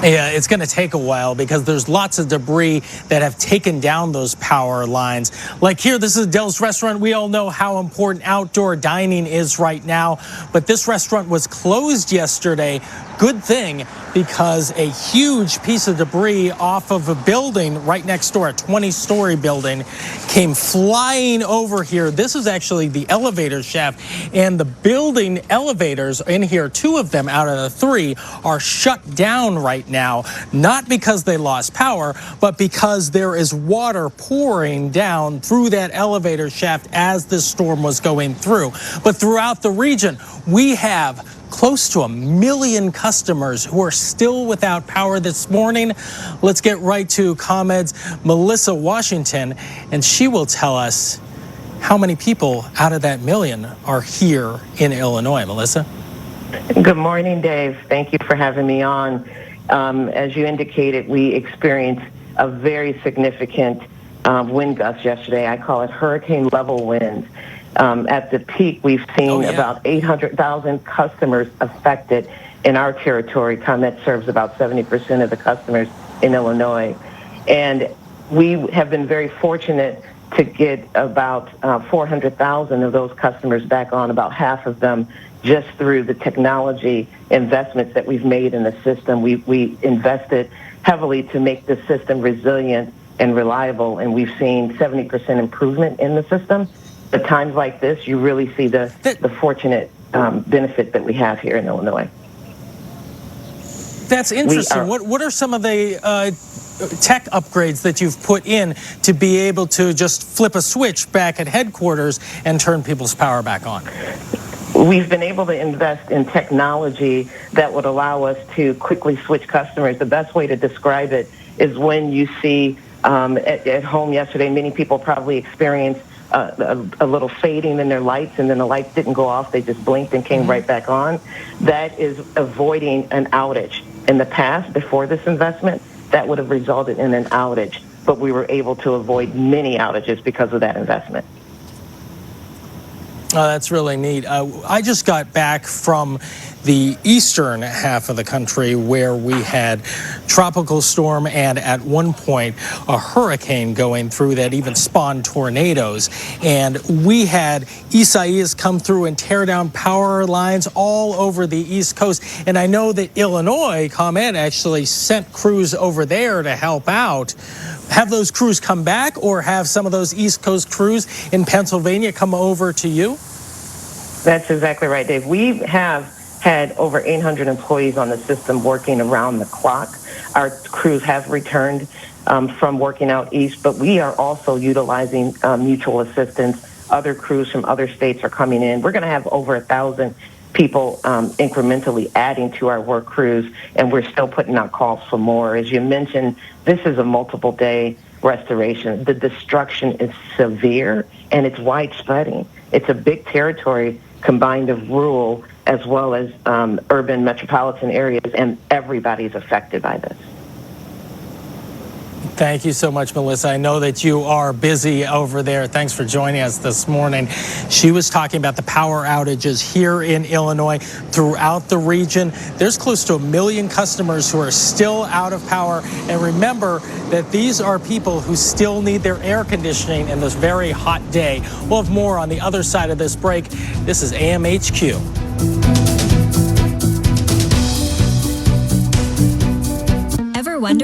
Yeah, it's going to take a while because there's lots of debris that have taken down those power lines. Like here, this is Dell's Restaurant. We all know how important outdoor dining is right now, but this restaurant was closed yesterday. Good thing, because a huge piece of debris off of a building right next door, a 20-story building, came flying over here. This is actually the elevator shaft, and the building elevators in here, 2 of them out of the 3, are shut down right now, not because they lost power, but because there is water pouring down through that elevator shaft as this storm was going through. But throughout the region, we have close to 1 million customers who are still without power this morning. Let's get right to ComEd's Melissa Washington, and she will tell us how many people out of that million are here in Illinois. Melissa? Good morning, Dave. Thank you for having me on. As you indicated, we experienced a very significant wind gust yesterday. I call it hurricane-level winds. At the peak, we've seen about 800,000 customers affected in our territory. ComEd serves about 70% of the customers in Illinois. And we have been very fortunate to get about 400,000 of those customers back on, about half of them just through the technology investments that we've made in the system. We invested heavily to make the system resilient and reliable, and we've seen 70% improvement in the system. At times like this, you really see the fortunate benefit that we have here in Illinois. That's interesting. What are some of the tech upgrades that you've put in to be able to just flip a switch back at headquarters and turn people's power back on? We've been able to invest in technology that would allow us to quickly switch customers. The best way to describe it is when you see at home yesterday, many people probably experienced a little fading in their lights, and then the lights didn't go off. They just blinked and came right back on. That is avoiding an outage. In the past, before this investment, that would have resulted in an outage, but we were able to avoid many outages because of that investment. Oh, that's really neat. I just got back from the eastern half of the country where we had tropical storm and at one point a hurricane going through that even spawned tornadoes. And we had Isaias come through and tear down power lines all over the East Coast. And I know that Illinois, ComEd actually sent crews over there to help out. Have those crews come back, or have some of those East Coast crews in Pennsylvania come over to you? That's exactly right, Dave. We have had over 800 employees on the system working around the clock. Our crews have returned from working out east, but we are also utilizing mutual assistance. Other crews from other states are coming in. We're going to have over 1,000 people incrementally adding to our work crews, and we're still putting out calls for more. As you mentioned, this is a multiple-day restoration. The destruction is severe, and it's widespreading. It's a big territory combined of rural as well as urban metropolitan areas, and everybody's affected by this. Thank you so much, Melissa. I know that you are busy over there. Thanks for joining us this morning. She was talking about the power outages here in Illinois throughout the region. There's close to 1 million customers who are still out of power. And remember that these are people who still need their air conditioning in this very hot day. We'll have more on the other side of this break. This is AMHQ. Ever wonder